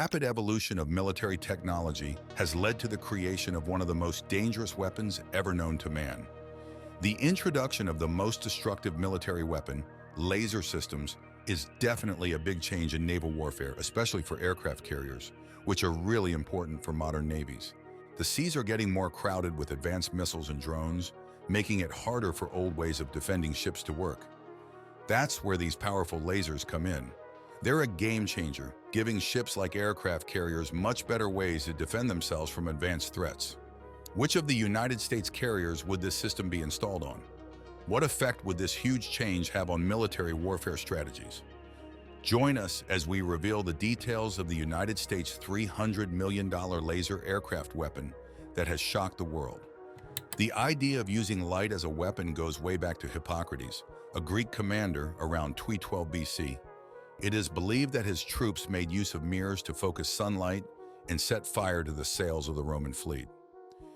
rapid evolution of military technology has led to the creation of one of the most dangerous weapons ever known to man. The introduction of the most destructive military weapon, laser systems, is definitely a big change in naval warfare, especially for aircraft carriers, which are really important for modern navies. The seas are getting more crowded with advanced missiles and drones, making it harder for old ways of defending ships to work. That's where these powerful lasers come in. They're a game changer, giving ships like aircraft carriers much better ways to defend themselves from advanced threats. Which of the United States carriers would this system be installed on? What effect would this huge change have on military warfare strategies? Join us as we reveal the details of the United States' $300 million laser aircraft weapon that has shocked the world. The idea of using light as a weapon goes way back to Hippocrates, a Greek commander around 312 BC. It is believed that his troops made use of mirrors to focus sunlight and set fire to the sails of the Roman fleet.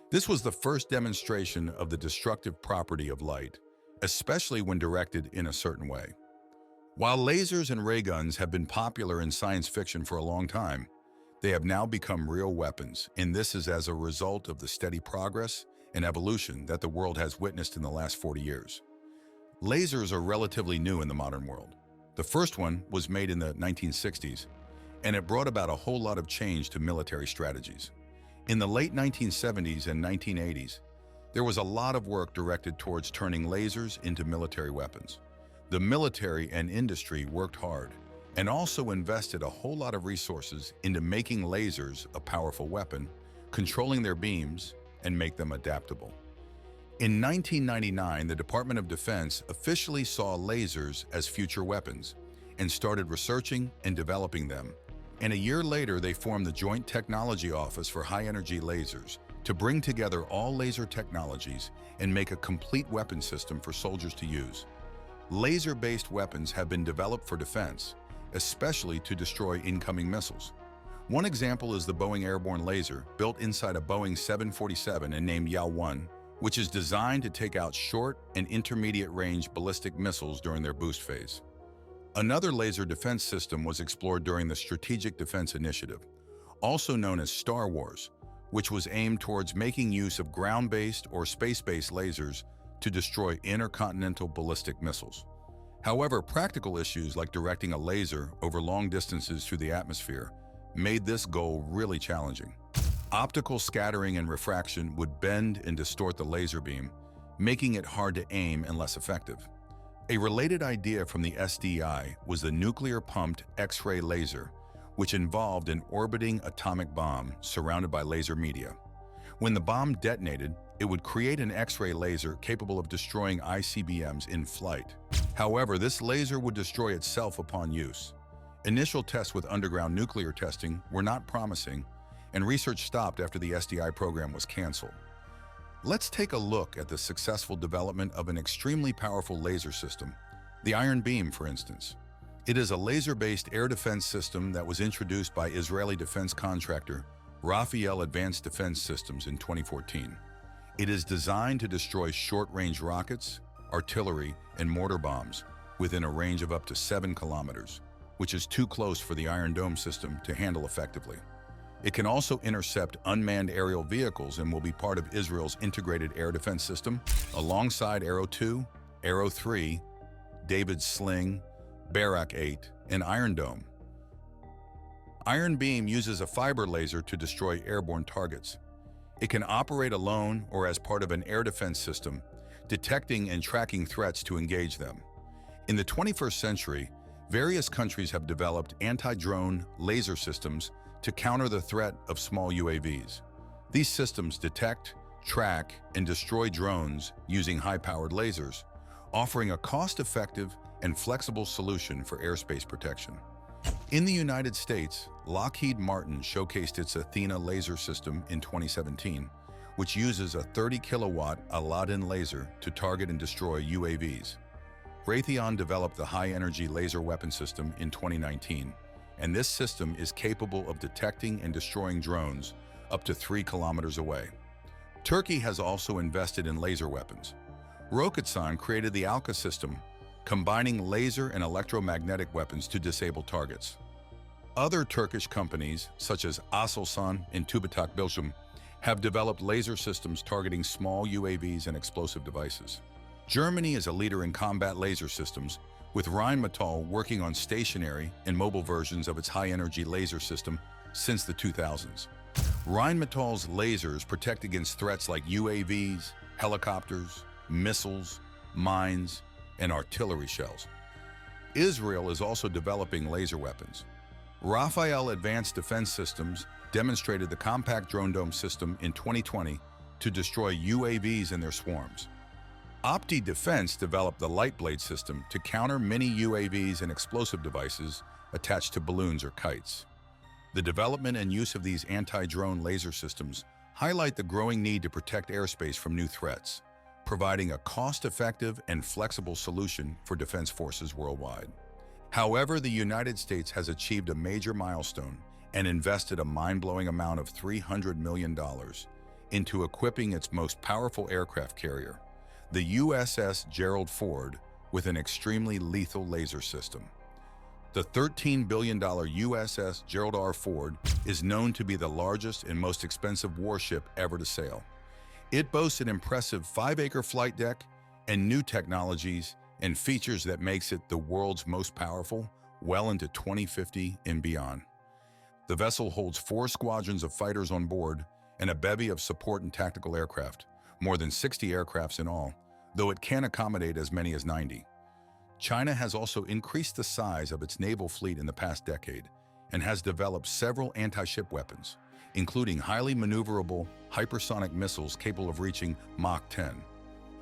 This was the first demonstration of the destructive property of light, especially when directed in a certain way. While lasers and ray guns have been popular in science fiction for a long time, they have now become real weapons, and this is as a result of the steady progress and evolution that the world has witnessed in the last 40 years. Lasers are relatively new in the modern world. The first one was made in the 1960s, and it brought about a whole lot of change to military strategies. In the late 1970s and 1980s, there was a lot of work directed towards turning lasers into military weapons. The military and industry worked hard and also invested a whole lot of resources into making lasers a powerful weapon, controlling their beams, and make them adaptable. In 1999, the Department of Defense officially saw lasers as future weapons and started researching and developing them. And a year later, they formed the Joint Technology Office for High-Energy Lasers to bring together all laser technologies and make a complete weapon system for soldiers to use. Laser-based weapons have been developed for defense, especially to destroy incoming missiles. One example is the Boeing airborne laser, built inside a Boeing 747 and named YAO-1, which is designed to take out short and intermediate-range ballistic missiles during their boost phase. Another laser defense system was explored during the Strategic Defense Initiative, also known as Star Wars, which was aimed towards making use of ground-based or space-based lasers to destroy intercontinental ballistic missiles. However, practical issues like directing a laser over long distances through the atmosphere made this goal really challenging. Optical scattering and refraction would bend and distort the laser beam, making it hard to aim and less effective. A related idea from the SDI was the nuclear-pumped X-ray laser, which involved an orbiting atomic bomb surrounded by laser media. When the bomb detonated, it would create an X-ray laser capable of destroying ICBMs in flight. However, this laser would destroy itself upon use. Initial tests with underground nuclear testing were not promising, and research stopped after the SDI program was canceled. Let's take a look at the successful development of an extremely powerful laser system, the Iron Beam, for instance. It is a laser-based air defense system that was introduced by Israeli defense contractor Rafael Advanced Defense Systems in 2014. It is designed to destroy short-range rockets, artillery, and mortar bombs within a range of up to 7 kilometers, which is too close for the Iron Dome system to handle effectively. It can also intercept unmanned aerial vehicles and will be part of Israel's integrated air defense system, alongside Arrow 2, Arrow 3, David's Sling, Barak 8, and Iron Dome. Iron Beam uses a fiber laser to destroy airborne targets. It can operate alone or as part of an air defense system, detecting and tracking threats to engage them. In the 21st century, various countries have developed anti-drone laser systems to counter the threat of small UAVs. These systems detect, track, and destroy drones using high-powered lasers, offering a cost-effective and flexible solution for airspace protection. In the United States, Lockheed Martin showcased its Athena laser system in 2017, which uses a 30-kilowatt Aladdin laser to target and destroy UAVs. Raytheon developed the high-energy laser weapon system in 2019, and this system is capable of detecting and destroying drones up to 3 kilometers away. Turkey has also invested in laser weapons. Roketsan created the Alka system, combining laser and electromagnetic weapons to disable targets. Other Turkish companies, such as Aselsan and Tubitak Bilgim, have developed laser systems targeting small UAVs and explosive devices. Germany is a leader in combat laser systems, with Rheinmetall working on stationary and mobile versions of its high-energy laser system since the 2000s. Rheinmetall's lasers protect against threats like UAVs, helicopters, missiles, mines, and artillery shells. Israel is also developing laser weapons. Rafael Advanced Defense Systems demonstrated the compact drone dome system in 2020 to destroy UAVs in their swarms. Opti Defense developed the Lightblade system to counter mini UAVs and explosive devices attached to balloons or kites. The development and use of these anti-drone laser systems highlight the growing need to protect airspace from new threats, providing a cost-effective and flexible solution for defense forces worldwide. However, the United States has achieved a major milestone and invested a mind-blowing amount of $300 million into equipping its most powerful aircraft carrier, the USS Gerald Ford, with an extremely lethal laser system. The $13 billion USS Gerald R. Ford is known to be the largest and most expensive warship ever to sail. It boasts an impressive 5-acre flight deck and new technologies and features that makes it the world's most powerful well into 2050 and beyond. The vessel holds 4 squadrons of fighters on board and a bevy of support and tactical aircraft, more than 60 aircrafts in all, though it can accommodate as many as 90. China has also increased the size of its naval fleet in the past decade and has developed several anti-ship weapons, including highly maneuverable hypersonic missiles capable of reaching Mach 10.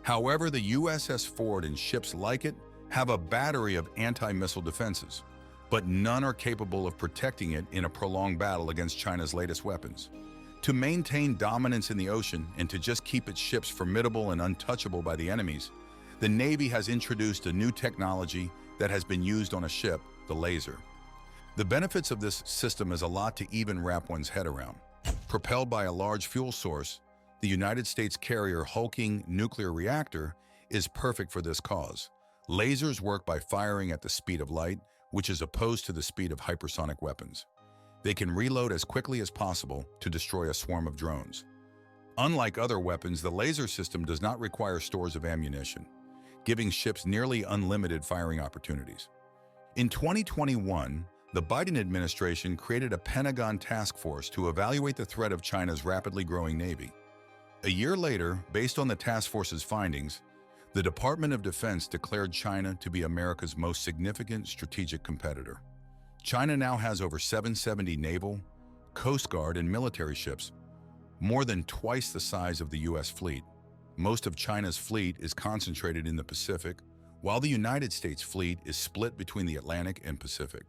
However, the USS Ford and ships like it have a battery of anti-missile defenses, but none are capable of protecting it in a prolonged battle against China's latest weapons. To maintain dominance in the ocean and to just keep its ships formidable and untouchable by the enemies, the Navy has introduced a new technology that has been used on a ship, the laser. The benefits of this system is a lot to even wrap one's head around. Propelled by a large fuel source, the United States carrier hulking nuclear reactor is perfect for this cause. Lasers work by firing at the speed of light, which is opposed to the speed of hypersonic weapons. They can reload as quickly as possible to destroy a swarm of drones. Unlike other weapons, the laser system does not require stores of ammunition, giving ships nearly unlimited firing opportunities. In 2021, the Biden administration created a Pentagon task force to evaluate the threat of China's rapidly growing Navy. A year later, based on the task force's findings, the Department of Defense declared China to be America's most significant strategic competitor. China now has over 770 naval, Coast Guard, and military ships, more than twice the size of the U.S. fleet. Most of China's fleet is concentrated in the Pacific, while the United States fleet is split between the Atlantic and Pacific.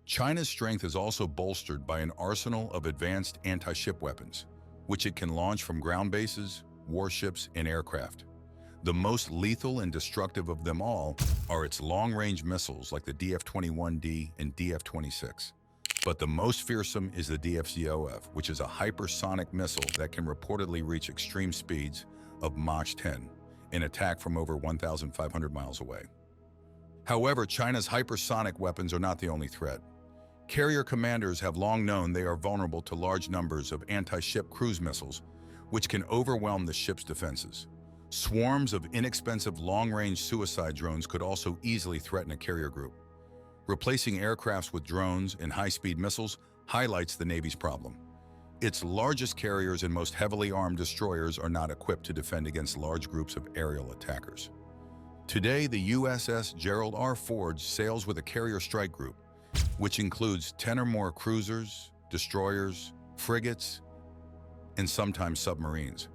China's strength is also bolstered by an arsenal of advanced anti-ship weapons, which it can launch from ground bases, warships, and aircraft. The most lethal and destructive of them all are its long-range missiles like the DF-21D and DF-26. But the most fearsome is the DF-ZOF, which is a hypersonic missile that can reportedly reach extreme speeds of Mach 10 and attack from over 1,500 miles away. However, China's hypersonic weapons are not the only threat. Carrier commanders have long known they are vulnerable to large numbers of anti-ship cruise missiles, which can overwhelm the ship's defenses. Swarms of inexpensive long-range suicide drones could also easily threaten a carrier group. Replacing aircrafts with drones and high-speed missiles highlights the Navy's problem. Its largest carriers and most heavily armed destroyers are not equipped to defend against large groups of aerial attackers. Today, the USS Gerald R. Ford sails with a carrier strike group, which includes 10 or more cruisers, destroyers, frigates, and sometimes submarines.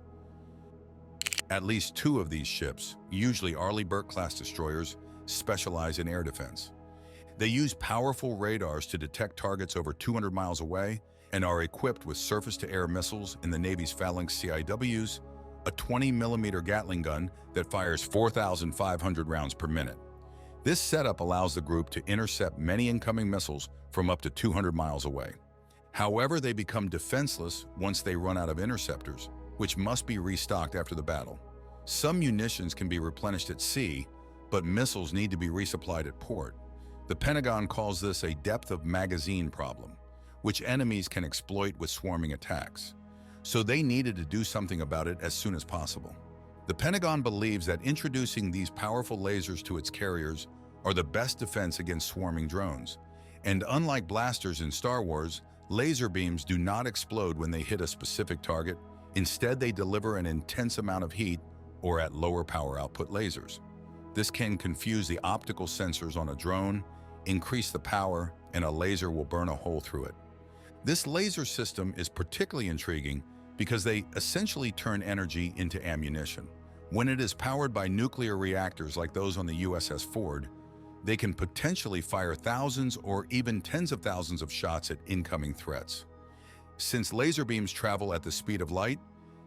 At least 2 of these ships, usually Arleigh Burke-class destroyers, specialize in air defense. They use powerful radars to detect targets over 200 miles away and are equipped with surface-to-air missiles in the Navy's Phalanx CIWs, a 20mm Gatling gun that fires 4,500 rounds per minute. This setup allows the group to intercept many incoming missiles from up to 200 miles away. However, they become defenseless once they run out of interceptors, which must be restocked after the battle. Some munitions can be replenished at sea, but missiles need to be resupplied at port. The Pentagon calls this a depth of magazine problem, which enemies can exploit with swarming attacks. So they needed to do something about it as soon as possible. The Pentagon believes that introducing these powerful lasers to its carriers are the best defense against swarming drones. And unlike blasters in Star Wars, laser beams do not explode when they hit a specific target. Instead, they deliver an intense amount of heat or at lower power output lasers. This can confuse the optical sensors on a drone, increase the power, and a laser will burn a hole through it. This laser system is particularly intriguing because they essentially turn energy into ammunition. When it is powered by nuclear reactors like those on the USS Ford, they can potentially fire thousands or even tens of thousands of shots at incoming threats. Since laser beams travel at the speed of light,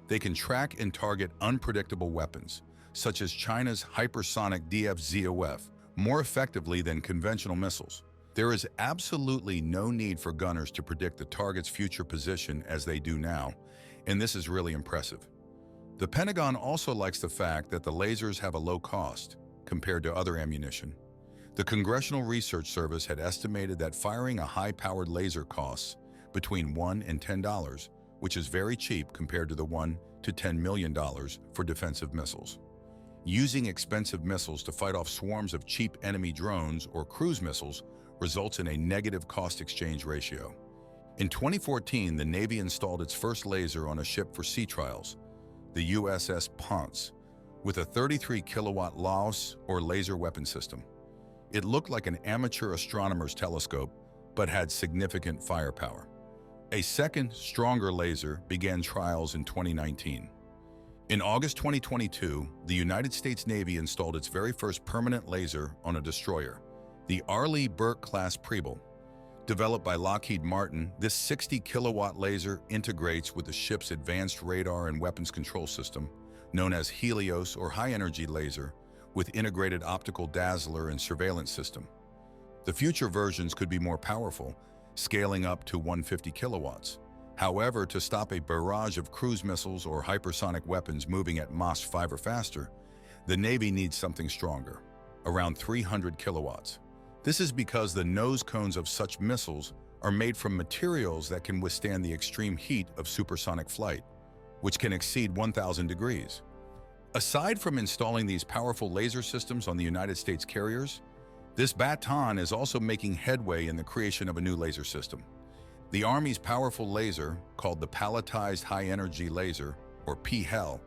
they can track and target unpredictable weapons, such as China's hypersonic DFZOF, more effectively than conventional missiles. There is absolutely no need for gunners to predict the target's future position as they do now, and this is really impressive. The Pentagon also likes the fact that the lasers have a low cost compared to other ammunition. The Congressional Research Service had estimated that firing a high-powered laser costs between $1 and $10, which is very cheap compared to the $1 to $10 million for defensive missiles. Using expensive missiles to fight off swarms of cheap enemy drones or cruise missiles results in a negative cost exchange ratio. In 2014, the Navy installed its first laser on a ship for sea trials, the USS Ponce, with a 33 kilowatt Laos or laser weapon system. It looked like an amateur astronomer's telescope, but had significant firepower. A second, stronger laser began trials in 2019. In August 2022, the United States Navy installed its very first permanent laser on a destroyer, the Arleigh Burke-class Preble. Developed by Lockheed Martin, this 60 kilowatt laser integrates with the ship's advanced radar and weapons control system, known as Helios or high-energy laser, with integrated optical dazzler and surveillance system. The future versions could be more powerful, scaling up to 150 kilowatts. However, to stop a barrage of cruise missiles or hypersonic weapons moving at Mach 5 or faster, the Navy needs something stronger, around 300 kilowatts. This is because the nose cones of such missiles are made from materials that can withstand the extreme heat of supersonic flight, which can exceed 1,000 degrees. Aside from installing these powerful laser systems on the United States carriers, this baton is also making headway in the creation of a new laser system. The Army's powerful laser, called the Palletized High-Energy Laser, or PHEL,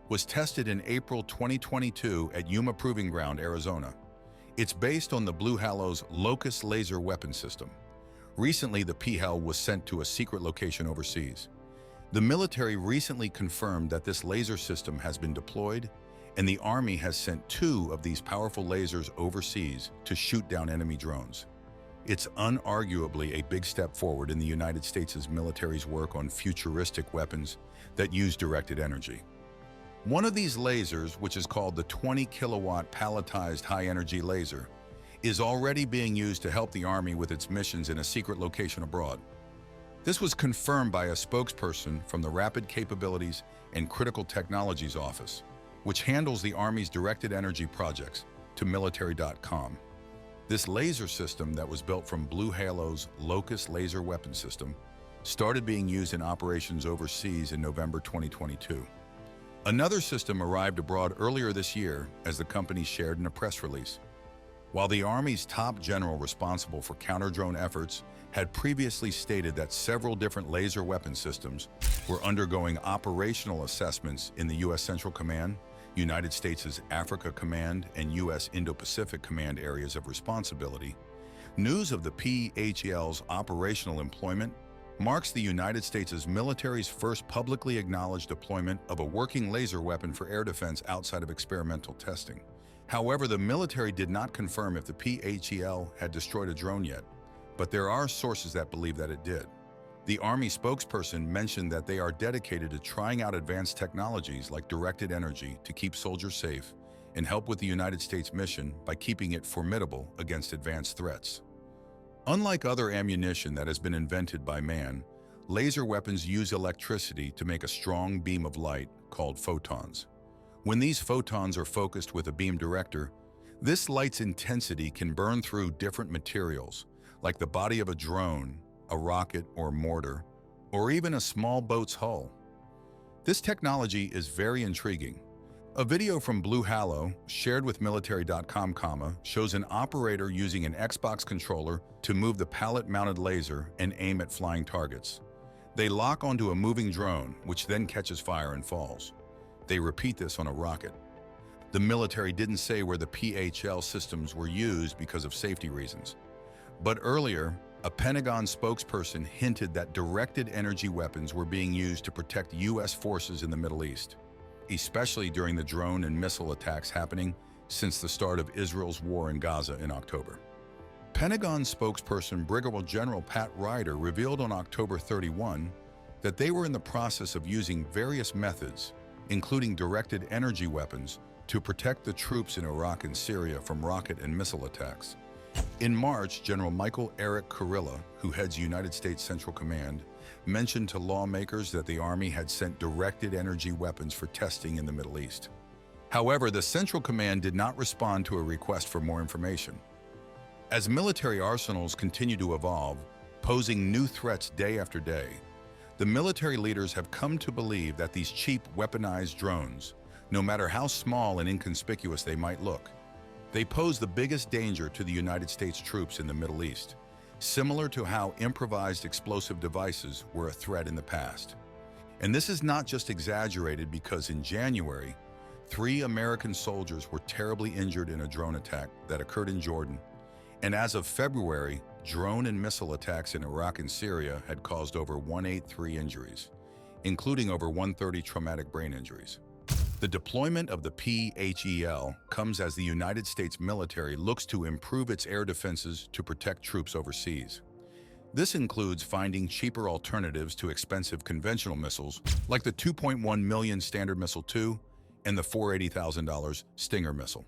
was tested in April 2022 at Yuma Proving Ground, Arizona. It's based on the Blue Halo's Locust laser weapon system. Recently, the PHEL was sent to a secret location overseas. The military recently confirmed that this laser system has been deployed, and the Army has sent 2 of these powerful lasers overseas to shoot down enemy drones. It's unarguably a big step forward in the United States' military's work on futuristic weapons that use directed energy. One of these lasers, which is called the 20 kilowatt palletized high-energy laser, is already being used to help the Army with its missions in a secret location abroad. This was confirmed by a spokesperson from the Rapid Capabilities and Critical Technologies Office, which handles the Army's directed energy projects, to military.com. This laser system that was built from Blue Halo's Locust laser weapon system started being used in operations overseas in November 2022. Another system arrived abroad earlier this year, as the company shared in a press release. While the Army's top general responsible for counter-drone efforts had previously stated that several different laser weapon systems were undergoing operational assessments in the U.S. Central Command, United States' Africa Command, and U.S. Indo-Pacific Command areas of responsibility, news of the PHEL's operational employment marks the United States' military's first publicly acknowledged deployment of a working laser weapon for air defense outside of experimental testing. However, the military did not confirm if the PHEL had destroyed a drone yet, but there are sources that believe that it did. The Army spokesperson mentioned that they are dedicated to trying out advanced technologies like directed energy to keep soldiers safe and help with the United States mission by keeping it formidable against advanced threats. Unlike other ammunition that has been invented by man, laser weapons use electricity to make a strong beam of light called photons. When these photons are focused with a beam director, This light's intensity can burn through different materials, like the body of a drone, a rocket or mortar, or even a small boat's hull. This technology is very intriguing. A video from Blue Halo, shared with military.com, shows an operator using an Xbox controller to move the pallet-mounted laser and aim at flying targets. They lock onto a moving drone, which then catches fire and falls. They repeat this on a rocket. The military didn't say where the PHL systems were used because of safety reasons. But earlier, a Pentagon spokesperson hinted that directed energy weapons were being used to protect U.S. forces in the Middle East, especially during the drone and missile attacks happening since the start of Israel's war in Gaza in October. Pentagon spokesperson Brigadier General Pat Ryder revealed on October 31 that they were in the process of using various methods, including directed energy weapons, to protect the troops in Iraq and Syria from rocket and missile attacks. In March, General Michael Eric Kurilla, who heads United States Central Command, mentioned to lawmakers that the Army had sent directed energy weapons for testing in the Middle East. However, the Central Command did not respond to a request for more information. As military arsenals continue to evolve, posing new threats day after day, the military leaders have come to believe that these cheap, weaponized drones, no matter how small and inconspicuous they might look, they pose the biggest danger to the United States troops in the Middle East, similar to how improvised explosive devices were a threat in the past. And this is not just exaggerated because in January, 3 American soldiers were terribly injured in a drone attack that occurred in Jordan. And as of February, drone and missile attacks in Iraq and Syria had caused over 183 injuries, including over 130 traumatic brain injuries. The deployment of the PHEL comes as the United States military looks to improve its air defenses to protect troops overseas. This includes finding cheaper alternatives to expensive conventional missiles like the $2.1 million Standard Missile-2 and the $480,000 Stinger missile.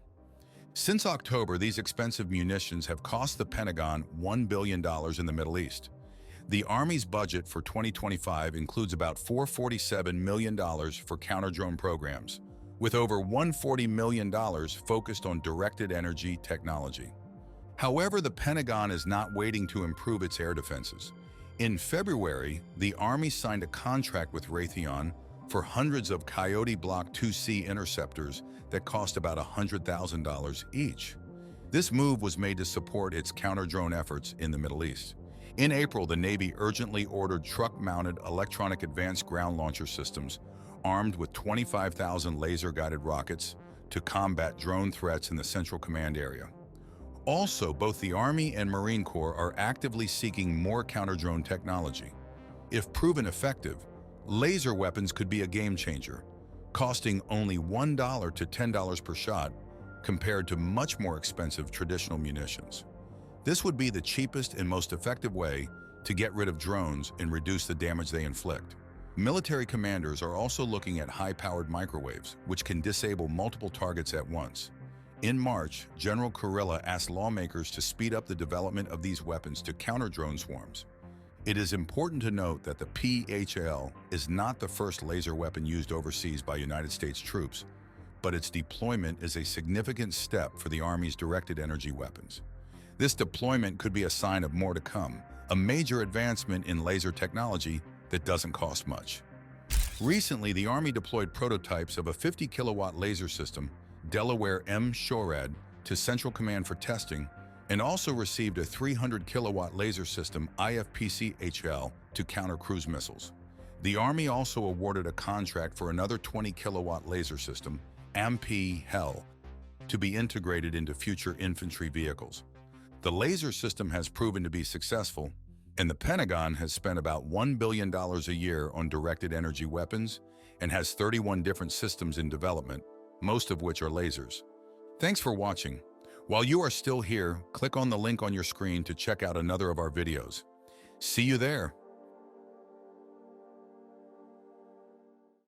Since October, these expensive munitions have cost the Pentagon $1 billion in the Middle East. The Army's budget for 2025 includes about $447 million for counter-drone programs, with over $140 million focused on directed energy technology. However, the Pentagon is not waiting to improve its air defenses. In February, the Army signed a contract with Raytheon for hundreds of Coyote Block 2C interceptors that cost about $100,000 each. This move was made to support its counter-drone efforts in the Middle East. In April, the Navy urgently ordered truck-mounted electronic advanced ground launcher systems armed with 25,000 laser-guided rockets to combat drone threats in the Central Command area. Also, both the Army and Marine Corps are actively seeking more counter-drone technology. If proven effective, laser weapons could be a game-changer, costing only $1 to $10 per shot compared to much more expensive traditional munitions. This would be the cheapest and most effective way to get rid of drones and reduce the damage they inflict. Military commanders are also looking at high-powered microwaves, which can disable multiple targets at once. In March, General Kurilla asked lawmakers to speed up the development of these weapons to counter drone swarms. It is important to note that the PHL is not the first laser weapon used overseas by United States troops, but its deployment is a significant step for the Army's directed energy weapons. This deployment could be a sign of more to come, a major advancement in laser technology that doesn't cost much. Recently, the Army deployed prototypes of a 50-kilowatt laser system, Delaware M-SHORAD, to Central Command for testing, and also received a 300-kilowatt laser system, IFPC-HL, to counter cruise missiles. The Army also awarded a contract for another 20-kilowatt laser system, AMP-HEL, to be integrated into future infantry vehicles. The laser system has proven to be successful, and the Pentagon has spent about $1 billion a year on directed energy weapons and has 31 different systems in development, most of which are lasers. Thanks for watching. While you are still here, click on the link on your screen to check out another of our videos. See you there.